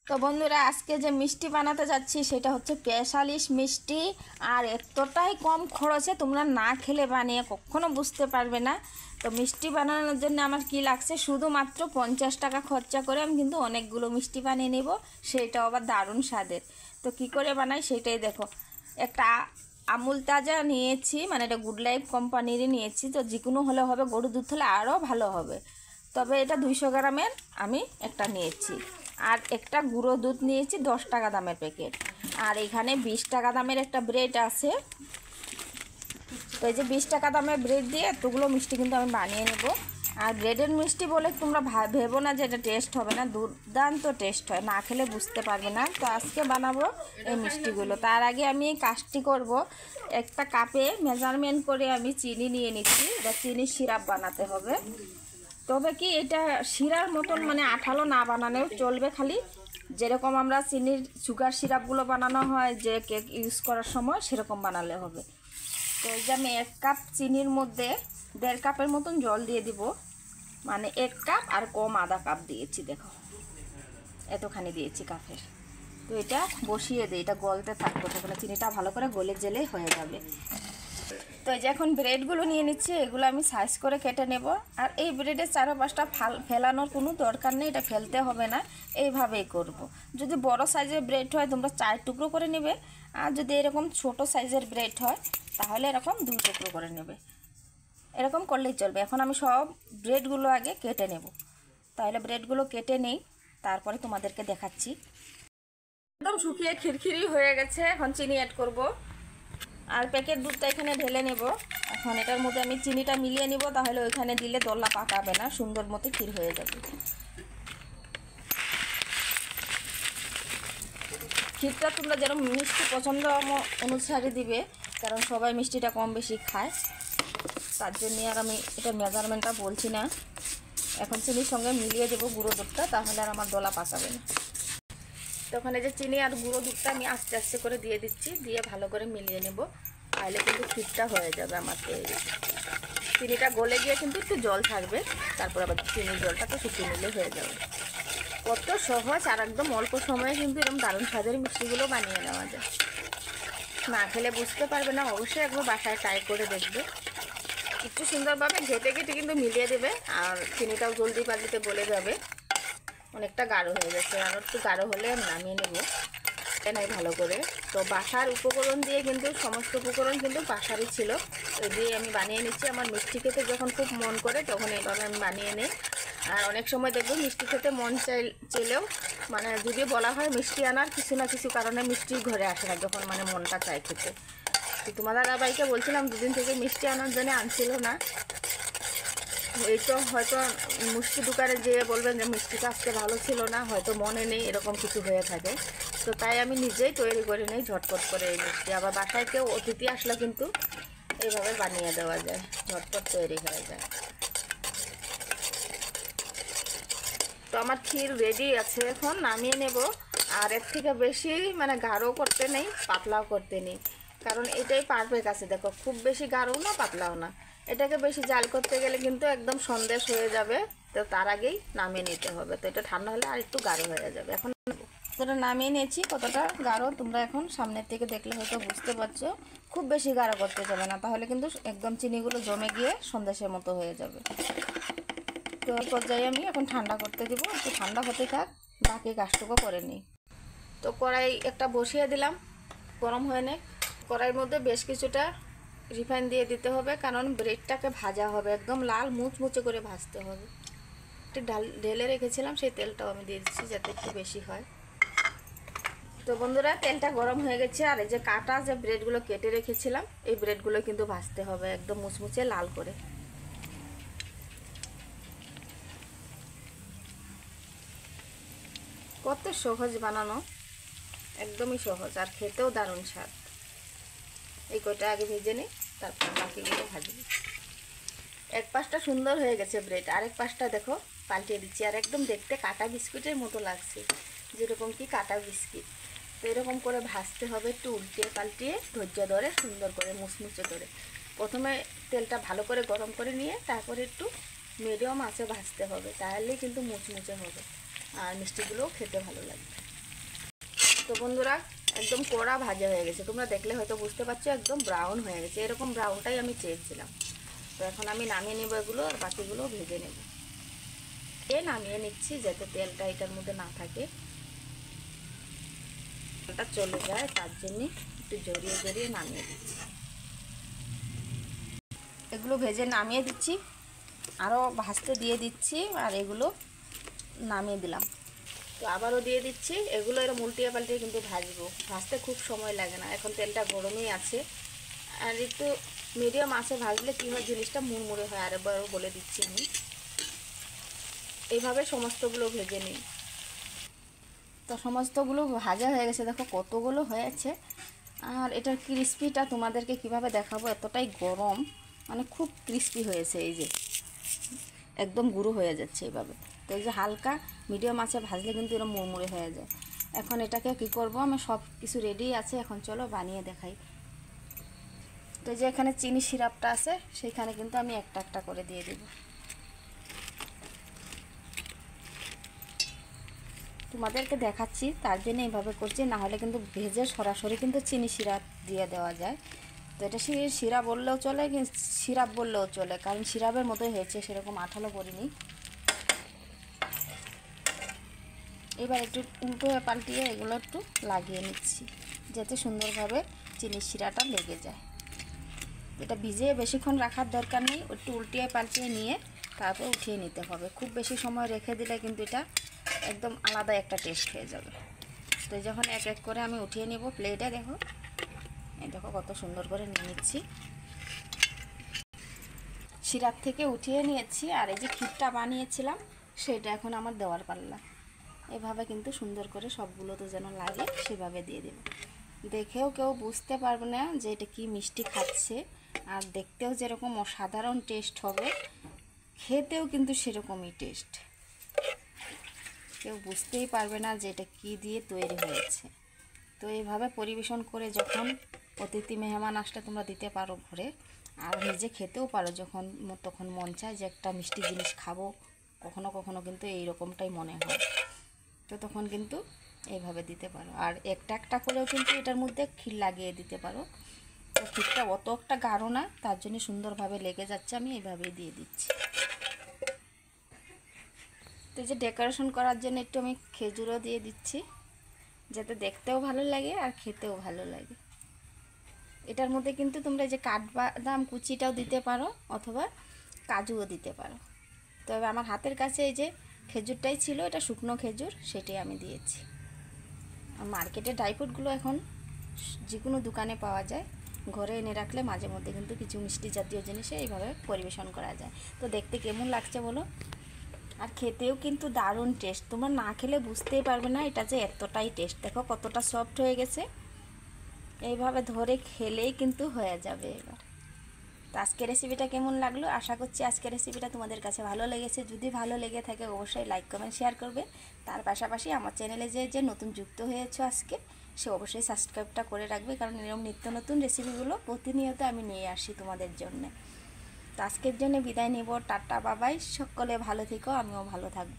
তো বন্ধুরা, আজকে যে মিষ্টি বানাতে যাচ্ছি সেটা হচ্ছে স্পেশালিশ মিষ্টি। আর এতটাই কম খরচে, তোমরা না খেলে বানিয়ে কখনো বুঝতে পারবে না। তো মিষ্টি বানানোর জন্য আমার কি লাগছে, শুধুমাত্র 50 টাকা খরচা করে আমি কিন্তু অনেকগুলো মিষ্টি বানিয়ে নেব, সেটাও আবার দারুণ স্বাদের। তো কি করে বানাই সেটাই দেখো। একটা আমুল তাজা নিয়েছি, মানে এটা গুড লাইফ কোম্পানিরই নিয়েছি। তো যে কোনো হলে হবে, গরুর দুধ হলে আরও ভালো হবে। তবে এটা 200 গ্রামের আমি একটা নিয়েছি। আর একটা গুঁড়ো দুধ নিয়েছি 10 টাকা দামের প্যাকেট। আর এখানে 20 টাকা দামের একটা ব্রেড আছে। তো এই যে 20 টাকা দামের ব্রেড দিয়ে এতগুলো মিষ্টি কিন্তু আমি বানিয়ে নেব। আর ব্রেডের মিষ্টি বলে তোমরা ভেবো না যে এটা টেস্ট হবে না, দুর্দান্ত টেস্ট হয়, না খেলে বুঝতে পারবে না। তো আজকে বানাবো এই মিষ্টিগুলো। তার আগে আমি কাজটি করব, একটা কাপে মেজারমেন্ট করে আমি চিনি নিয়ে নিচ্ছি। এটা চিনির সিরাপ বানাতে হবে। তবে কি এটা শিরার মতন মানে আঠালো না বানালেও চলবে, খালি যেরকম আমরা চিনির সুগার সিরাপগুলো বানানো হয় যে কেক ইউজ করার সময়, সেরকম বানালে হবে। তো এই যে আমি 1 কাপ চিনির মধ্যে 1.5 কাপের মতন জল দিয়ে দিব, মানে 1 কাপ আর কম আধা কাপ দিয়েছি, দেখো এতখানি দিয়েছি কাপের। তো এটা বসিয়ে দিই, এটা গলতে থাকবে, তখন চিনিটা ভালো করে গলে জেলে হয়ে যাবে। তো এই যে এখন ব্রেডগুলো নিয়ে নিচ্ছি, এগুলো আমি সাইজ করে কেটে নেব। আর এই ব্রেডের 4-5টা ফেলানোর কোনো দরকার নেই, এটা ফেলতে হবে না, এইভাবেই করব। যদি বড় সাইজের ব্রেড হয় তোমরা 4 টুকরো করে নেবে, আর যদি এরকম ছোট সাইজের ব্রেড হয় তাহলে এরকম 2 টুকরো করে নেবে, এরকম করলেই চলবে। এখন আমি সব ব্রেডগুলো আগে কেটে নেব। তাহলে ব্রেডগুলো কেটে নেই, তারপরে তোমাদেরকে দেখাচ্ছি। একদম শুকিয়ে খিরখিরি হয়ে গেছে, এখন চিনি অ্যাড করব। আর প্যাকেট দুধটা এখানে ঢেলে নেব। এখন এটার মধ্যে আমি চিনিটা মিলিয়ে নিব, তাহলে ওইখানে দিলে দোল্লা পাকাবে না, সুন্দর মতো ক্ষীর হয়ে যাবে। ক্ষীরটা তোমরা যেরকম মিষ্টি পছন্দ অনুসারে দিবে, কারণ সবাই মিষ্টিটা কম বেশি খায়, তার জন্য আর আমি এটা মেজারমেন্টটা বলছি না। এখন চিনির সঙ্গে মিলিয়ে দেবো গুঁড়ো দুধটা, তাহলে আর আমার দোলা পাকাবে না। তো ওখানে যে চিনি আর গুঁড়ো দুধটা আমি আস্তে আস্তে করে দিয়ে দিচ্ছি, দিয়ে ভালো করে মিলিয়ে নেব, তাহলে কিন্তু ক্ষীরটা হয়ে যাবে আমার তৈরি। চিনিটা গলে গিয়ে কিন্তু একটু জল থাকবে, তারপর আবার চিনির জলটাকে শুকিয়ে নিলে হয়ে যাবে। কত সহজ, আর একদম অল্প সময়ে কিন্তু এরকম দারুণ স্বাদের মিষ্টিগুলো বানিয়ে নেওয়া যায়। না খেলে বুঝতে পারবে না, অবশ্যই একবার বাসায় ট্রাই করে দেখবে। একটু সুন্দরভাবে ঘেটে ঘেটে কিন্তু মিলিয়ে দেবে, আর চিনিটাও জলদি পাল্টিতে গলে যাবে। অনেকটা গাঢ় হয়ে গেছে, আর একটু গাঢ় হলে আমি নামিয়ে নেব নাই ভালো করে। তো বাসার উপকরণ দিয়ে কিন্তু সমস্ত উপকরণ কিন্তু বাসারই ছিল, ওই দিয়ে আমি বানিয়ে নিচ্ছি। আমার মিষ্টি খেতে যখন খুব মন করে তখন এইভাবে আমি বানিয়ে নিই। আর অনেক সময় দেখবো মিষ্টি খেতে মন চাইলেও, মানে যদি বলা হয় মিষ্টি আনার, কিছু না কিছু কারণে মিষ্টি ঘরে আসে না, যখন মানে মনটা চায় খেতে। তো তোমার দাদাভাইকে বলছিলাম 2 দিন থেকে মিষ্টি আনার জন্য, আনছিল না। এই তো হয়তো মিষ্টি দোকানে যেয়ে বলবেন যে মিষ্টিটা আজকে ভালো ছিল না, হয়তো মনে নেই, এরকম কিছু হয়ে থাকে। তো তাই আমি নিজেই তৈরি করে নিই ঝটপট করে এই মিষ্টি। আবার বাসায় কেউ অতিথি আসলে কিন্তু এইভাবে বানিয়ে দেওয়া যায়, ঝটপট তৈরি হয়ে যায়। তো আমার ক্ষীর রেডি আছে, এখন নামিয়ে নেব। আর এর থেকে বেশি মানে গাঢ় করতে নেই, পাতলাও করতে নেই, কারণ এটাই পারফেক্ট আছে। দেখো খুব বেশি গাঢ়ও না পাতলাও না, এটাকে বেশি জাল করতে গেলে কিন্তু একদম সন্দেশ হয়ে যাবে। তো তার আগেই নামিয়ে নিতে হবে। তো এটা ঠান্ডা হলে আর একটু গাঢ় হয়ে যাবে। এখন তোটা নামিয়ে নিয়েছি, কতটা গাঢ় তোমরা এখন সামনের থেকে দেখলে হয়তো বুঝতে পারছো। খুব বেশি গাঢ় করতে যাবে না, তাহলে কিন্তু একদম চিনিগুলো জমে গিয়ে সন্দেশের মতো হয়ে যাবে। তো এই পর্যায়ে আমি এখন ঠান্ডা করতে দিব, একটু ঠান্ডা হতে থাক, বাকি কাজটুকু করে নিই। তো কড়াই একটা বসিয়ে দিলাম, গরম হয়ে নে। কড়াইয়ের মধ্যে বেশ কিছুটা রিফাইন দিয়ে দিতে হবে, কারণ ব্রেডটাকে ভাজা হবে, একদম লাল মুচমুচে করে ভাজতে হবে। একটু ঢেলে রেখেছিলাম, সেই তেলটাও আমি দিয়ে দিচ্ছি যাতে একটু বেশি হয়। তো বন্ধুরা, তেলটা গরম হয়ে গেছে। আর এই যে কাটা যে ব্রেডগুলো কেটে রেখেছিলাম, এই ব্রেডগুলো কিন্তু ভাজতে হবে একদম মুচমুচে লাল করে। কত সহজ বানানো, একদমই সহজ, আর খেতেও দারুণ স্বাদ। এই কয়টা আগে ভেজে নিই, তারপর বাকিগুলো ভাজব। এক পাশটা সুন্দর হয়ে গেছে ব্রেড, আরেক পাশটা দেখো পাল্টিয়ে দিচ্ছি। আর একদম দেখতে কাটা বিস্কুটের মতো লাগছে, যেরকম কি কাটা বিস্কিট। তো এরকম করে ভাজতে হবে, একটু উল্টে পাল্টিয়ে ধৈর্য ধরে সুন্দর করে মুচমুচে করে। প্রথমে তেলটা ভালো করে গরম করে নিয়ে তারপরে একটু মিডিয়াম আঁচে ভাজতে হবে, তাহলেই কিন্তু মুচমুচে হবে আর মিষ্টিগুলোও খেতে ভালো লাগবে। তো বন্ধুরা একদম কড়া ভাজা হয়ে গেছে, তোমরা দেখলে হয়তো বুঝতে পারছো একদম ব্রাউন হয়ে গেছে, এরকম ব্রাউনটাই আমি চেয়েছিলাম। তো এখন আমি নামিয়ে নেব এগুলো, আর বাকিগুলো ভেজে নেব। নামিয়ে নিচ্ছি যাতে তেলটা এটার মধ্যে না থাকে, তেলটা চলে যায়, তার জন্যে একটু জড়িয়ে জড়িয়ে নামিয়ে দিচ্ছি। এগুলো ভেজে নামিয়ে দিচ্ছি, আরও ভাজতে দিয়ে দিচ্ছি, আর এগুলো নামিয়ে দিলাম। তো আবারও দিয়ে দিচ্ছি, এগুলো এরকম উল্টিয়ে পাল্টিয়ে কিন্তু ভাজবো, ভাজতে খুব সময় লাগে না, এখন তেলটা গরমই আছে। আর একটু মিডিয়াম আঁচে ভাজলে কী হয়, জিনিসটা মুড়মুড়ে হয়। আরেকবারও বলে দিচ্ছি আমি, এইভাবে সমস্তগুলো ভেজে নিই। তো সমস্তগুলো ভাজা হয়ে গেছে, দেখো কতগুলো হয়েছে। আর এটার ক্রিস্পিটা তোমাদেরকে কিভাবে দেখাবো, এতটাই গরম, মানে খুব ক্রিস্পি হয়েছে, এই যে একদম গুঁড়ো হয়ে যাচ্ছে এইভাবে। তো এই যে হালকা মিডিয়াম আঁচে ভাজলে কিন্তু এরকম মুড়মুড়ে হয়ে যায়। এখন এটাকে কি করব, আমি সব কিছু রেডি আছে, এখন চলো বানিয়ে দেখাই। তো যে এখানে চিনি সিরাপটা আছে, সেইখানে কিন্তু আমি একটা একটা করে দিয়ে দেব। তোমাদেরকে দেখাচ্ছি তার জন্য এইভাবে করছি, না হলে কিন্তু ভেজে সরাসরি কিন্তু চিনি সিরাপ দিয়ে দেওয়া যায়। তো এটা সিরা বললেও চলে, সিরাপ বললেও চলে, কারণ সিরাপের মতোই হয়েছে, সেরকম আঠালো করিনি। এবার একটু উল্টো পাল্টিয়ে এগুলো একটু লাগিয়ে নিচ্ছি, যাতে সুন্দরভাবে চিনির শিরাটা লেগে যায়। এটা ভিজিয়ে বেশিক্ষণ রাখার দরকার নেই, একটু উল্টিয়ে পাল্টিয়ে নিয়ে তারপর উঠিয়ে নিতে হবে। খুব বেশি সময় রেখে দিলে কিন্তু এটা একদম আলাদা একটা টেস্ট হয়ে যাবে। তো যখন এক এক করে আমি উঠিয়ে নেব প্লেটে, দেখো এই দেখো কত সুন্দর করে নিয়ে নিচ্ছি। শিরাপ থেকে উঠিয়ে নিয়েছি, আর এই যে ক্ষীরটা বানিয়েছিলাম সেটা এখন আমার দেওয়ার পাল্লা। এভাবে কিন্তু সুন্দর করে সবগুলো তো যেন লাগে সেভাবে দিয়ে দেব। দেখেও কেউ বুঝতে পারবে না যে এটা কি মিষ্টি খাচ্ছে, আর দেখতেও যেরকম অসাধারণ টেস্ট হবে, খেতেও কিন্তু সেরকমই টেস্ট। কেউ বুঝতেই পারবে না যে এটা কী দিয়ে তৈরি হয়েছে। তো এইভাবে পরিবেশন করে যখন অতিথি মেহমান আসলে তোমরা দিতে পারো ঘরে, আর নিজে খেতেও পারো যখন তখন মন চায় যে একটা মিষ্টি জিনিস খাবো, কখনো কখনো কিন্তু এই রকমটাই মনে হয়। তো তখন কিন্তু এইভাবে দিতে পারো, আর একটা একটা করেও কিন্তু এটার মধ্যে ক্ষীর লাগিয়ে দিতে পারো। তো ক্ষীরটা অত একটা গাঢ় না, তার জন্য সুন্দরভাবে লেগে যাচ্ছে, আমি এইভাবেই দিয়ে দিচ্ছি। তো এই যে ডেকোরেশন করার জন্য একটু আমি খেজুরও দিয়ে দিচ্ছি, যাতে দেখতেও ভালো লাগে আর খেতেও ভালো লাগে। এটার মধ্যে কিন্তু তোমরা এই যে কাঠবাদাম কুচিটাও দিতে পারো, অথবা কাজুও দিতে পারো। তবে আমার হাতের কাছে এই যে খেজুরটাই ছিল, এটা শুকনো খেজুর, সেটাই আমি দিয়েছি। মার্কেটে ড্রাই ফ্রুটগুলো এখন যে কোনো দোকানে পাওয়া যায়, ঘরে এনে রাখলে মাঝে মধ্যে কিন্তু কিছু মিষ্টি জাতীয় জিনিসে এইভাবে পরিবেশন করা যায়। তো দেখতে কেমন লাগছে বলো, আর খেতেও কিন্তু দারুণ টেস্ট, তোমরা না খেলে বুঝতেই পারবে না এটা যে এতটাই টেস্ট। দেখো কতটা সফট হয়ে গেছে, এইভাবে ধরে খেলেই কিন্তু হয়ে যাবে। এবার তো আজকের রেসিপিটা কেমন লাগলো, আশা করছি আজকের রেসিপিটা তোমাদের কাছে ভালো লেগেছে। যদি ভালো লেগে থাকে অবশ্যই লাইক কমেন্ট শেয়ার করবে। তার পাশাপাশি আমার চ্যানেলে যে নতুন যুক্ত হয়েছে আজকে, সে অবশ্যই সাবস্ক্রাইবটা করে রাখবে, কারণ এরকম নিত্য নতুন রেসিপিগুলো প্রতিনিয়ত আমি নিয়ে আসি তোমাদের জন্য। তো আজকের জন্য বিদায় নেব, টাটা বাবাই, সকলে ভালো থেকো, আমিও ভালো থাকবো।